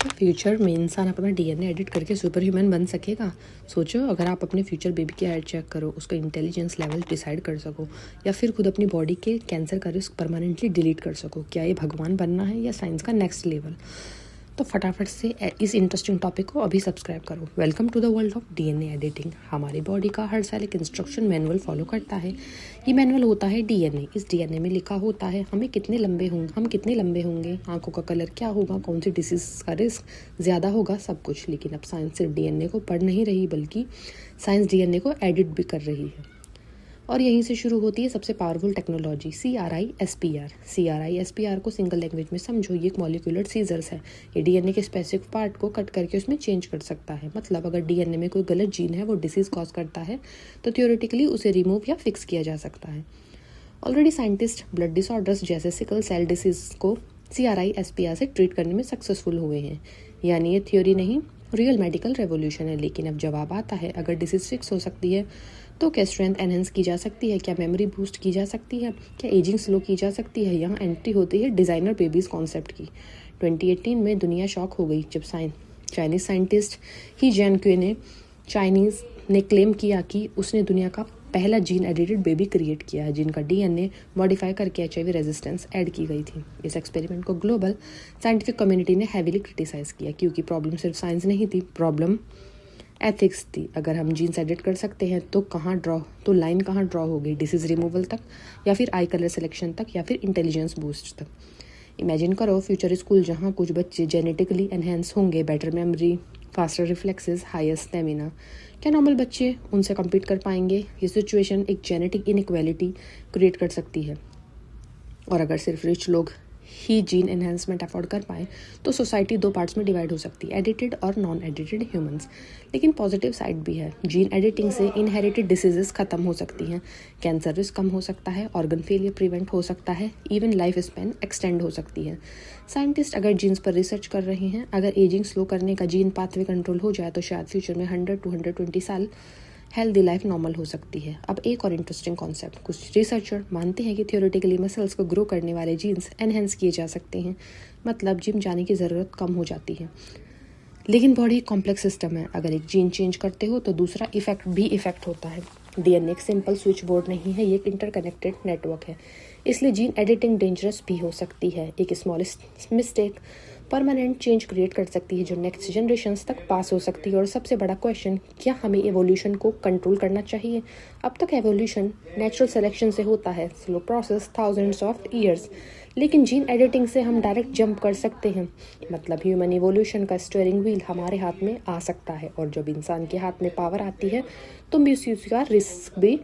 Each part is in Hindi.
क्या फ्यूचर में इंसान अपना डीएनए एडिट करके सुपर ह्यूमन बन सकेगा? सोचो, अगर आप अपने फ्यूचर बेबी की हाइट चेक करो, उसका इंटेलिजेंस लेवल डिसाइड कर सको, या फिर खुद अपनी बॉडी के कैंसर का रिस्क परमानेंटली डिलीट कर सको, क्या ये भगवान बनना है या साइंस का नेक्स्ट लेवल? तो फटाफट से इस इंटरेस्टिंग टॉपिक को अभी सब्सक्राइब करो। Welcome to the world of DNA editing. हमारी बॉडी का हर सेल एक इंस्ट्रक्शन मैनुअल फॉलो करता है। ये मैनुअल होता है डीएनए। इस डीएनए में लिखा होता है हम कितने लंबे होंगे, आंखों का कलर क्या होगा, कौन सी डिसीज का रिस्क ज़्यादा होगा, सब कुछ। लेकिन अब साइंस सिर्फ डीएनए को पढ़ नहीं रही, बल्कि साइंस डीएनए को एडिट भी कर रही है। और यहीं से शुरू होती है सबसे पावरफुल टेक्नोलॉजी, CRISPR। CRISPR को सिंगल लैंग्वेज में समझो, ये एक मॉलिक्यूलर सीजर्स है। ये डीएनए के स्पेसिफिक पार्ट को कट करके उसमें चेंज कर सकता है। मतलब अगर डीएनए में कोई गलत जीन है, वो डिसीज कॉज करता है, तो थियोरेटिकली उसे रिमूव या फिक्स किया जा सकता है। ऑलरेडी साइंटिस्ट ब्लड डिसऑर्डर्स जैसे सिकल सेल डिसीज को CRISPR से ट्रीट करने में सक्सेसफुल हुए हैं। यानी ये थ्योरी नहीं, रियल मेडिकल रेवोल्यूशन है। लेकिन अब जवाब आता है, अगर डिसीज फिक्स हो सकती है तो क्या स्ट्रेंथ एनहेंस की जा सकती है, क्या मेमोरी बूस्ट की जा सकती है, क्या एजिंग स्लो की जा सकती है? यहाँ एंट्री होती है डिज़ाइनर बेबीज़ कॉन्सेप्ट की। 2018 में दुनिया शॉक हो गई जब चाइनीज़ साइंटिस्ट ही चाइनीज़ ने क्लेम किया कि उसने दुनिया का पहला जीन एडिटेड बेबी क्रिएट किया है, जिनका डीएनए मॉडिफाई करके HIV रेजिस्टेंस ऐड की गई थी। इस एक्सपेरिमेंट को ग्लोबल साइंटिफिक कम्युनिटी ने हैवीली क्रिटिसाइज किया, क्योंकि प्रॉब्लम सिर्फ साइंस नहीं थी, प्रॉब्लम एथिक्स थी। अगर हम जीन्स एडिट कर सकते हैं तो लाइन कहाँ ड्रॉ होगी? डिसीज रिमूवल तक, या फिर आई कलर सिलेक्शन तक, या फिर इंटेलिजेंस बूस्ट तक? इमेजिन करो फ्यूचर स्कूल जहाँ कुछ बच्चे जेनेटिकली एनहेंस होंगे, better memory, faster reflexes, higher stamina. क्या नॉर्मल बच्चे उनसे कम्पीट कर पाएंगे? ये सिचुएशन एक जेनेटिक इनइक्वालिटी क्रिएट कर सकती है। और अगर सिर्फ रिच लोग ही जीन एनहेंसमेंट अफोर्ड कर पाए तो सोसाइटी दो पार्ट्स में डिवाइड हो सकती है, एडिटेड और नॉन एडिटेड ह्यूमंस। लेकिन पॉजिटिव साइड भी है। जीन एडिटिंग से इनहेरिटेड डिसीजेस खत्म हो सकती हैं, कैंसर रिस्क कम हो सकता है, ऑर्गन फेलियर प्रिवेंट हो सकता है, इवन लाइफ स्पैन एक्सटेंड हो सकती है। साइंटिस्ट अगर जीन्स पर रिसर्च कर रहे हैं। अगर एजिंग स्लो करने का जीन पाथवे कंट्रोल हो जाए तो शायद फ्यूचर में 100 to 120 साल हेल्दी लाइफ नॉर्मल हो सकती है। अब एक और इंटरेस्टिंग कॉन्सेप्ट, कुछ रिसर्चर मानते हैं कि थियोरेटिकली मसल्स को ग्रो करने वाले जीन्स एनहेंस किए जा सकते हैं। मतलब जिम जाने की ज़रूरत कम हो जाती है। लेकिन बॉडी कॉम्प्लेक्स सिस्टम है। अगर एक जीन चेंज करते हो तो दूसरा इफेक्ट होता है। डीएनए एक सिंपल स्विच बोर्ड नहीं है, ये एक इंटरकनेक्टेड नेटवर्क है। इसलिए जीन एडिटिंग डेंजरस भी हो सकती है। एक smallest mistake permanent change create कर सकती है, जो नेक्स्ट जनरेशन्स तक पास हो सकती है। और सबसे बड़ा क्वेश्चन, क्या हमें एवोल्यूशन को कंट्रोल करना चाहिए? अब तक एवोल्यूशन नेचुरल सिलेक्शन से होता है, slow process, thousands of years. लेकिन जीन एडिटिंग से हम डायरेक्ट जंप कर सकते हैं। मतलब ह्यूमन इवोल्यूशन का स्टीयरिंग व्हील हमारे हाथ में आ सकता है। और जब इंसान के हाथ में पावर आती है तो मिसयूज का रिस्क भी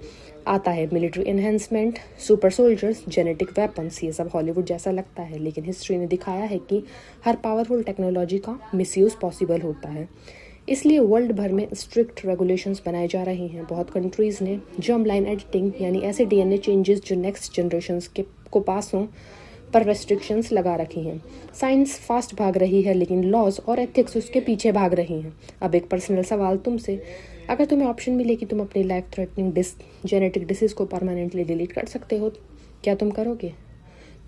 आता है। Military enhancement, super soldiers, genetic weapons, ये सब हॉलीवुड जैसा लगता है, लेकिन हिस्ट्री ने दिखाया है कि हर पावरफुल टेक्नोलॉजी का मिसयूज पॉसिबल होता है। इसलिए वर्ल्ड भर में स्ट्रिक्ट रेगुलेशंस बनाए जा रहे हैं। बहुत कंट्रीज़ ने जर्म लाइन एडिटिंग, यानी ऐसे डीएनए चेंजेस जो नेक्स्ट जनरेशन्स को पास हों, पर रेस्ट्रिक्शंस लगा रखी हैं। साइंस फास्ट भाग रही है, लेकिन लॉज और एथिक्स उसके पीछे भाग रही हैं। अब एक पर्सनल सवाल तुमसे, अगर तुम्हें ऑप्शन मिले कि तुम अपनी लाइफ थ्रेटनिंग जेनेटिक डिसीज़ को परमानेंटली डिलीट कर सकते हो, क्या तुम करोगे?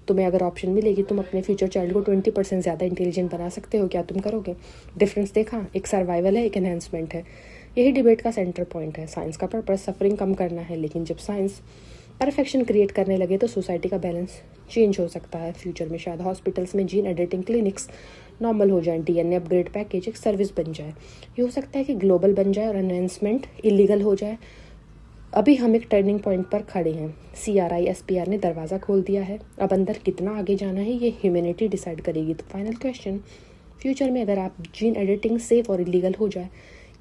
तुम्हें अगर ऑप्शन मिले कि तुम अपने फ्यूचर चाइल्ड को 20% ज़्यादा इंटेलिजेंट बना सकते हो, क्या तुम करोगे? डिफरेंस देखा? एक सर्वाइवल है, एक एनहेंसमेंट है। यही डिबेट का सेंटर पॉइंट है। साइंस का पर्पस सफरिंग कम करना है, लेकिन जब साइंस परफेक्शन क्रिएट करने लगे तो सोसाइटी का बैलेंस चेंज हो सकता है। फ्यूचर में शायद हॉस्पिटल्स में जीन एडिटिंग क्लिनिक्स नॉर्मल हो जाए, डीएनए अपग्रेड पैकेज एक सर्विस बन जाए। ये हो सकता है कि ग्लोबल बन जाए और एनहेंसमेंट इलीगल हो जाए। अभी हम एक टर्निंग पॉइंट पर खड़े हैं। CRISPR ने दरवाज़ा खोल दिया है। अब अंदर कितना आगे जाना है ये ह्यूमैनिटी डिसाइड करेगी। तो फाइनल क्वेश्चन, फ्यूचर में अगर आप जीन एडिटिंग सेफ और इलीगल हो जाए,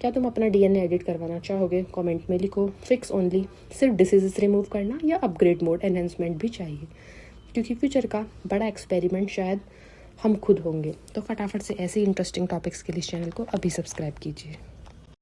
क्या तुम अपना डीएनए एडिट करवाना चाहोगे? कमेंट में लिखो। फिक्स ओनली, सिर्फ डिसीजेस रिमूव करना, या अपग्रेड मोड एनहेंसमेंट भी चाहिए? क्योंकि फ्यूचर का बड़ा एक्सपेरिमेंट शायद हम खुद होंगे। तो फटाफट से ऐसे इंटरेस्टिंग टॉपिक्स के लिए इस चैनल को अभी सब्सक्राइब कीजिए।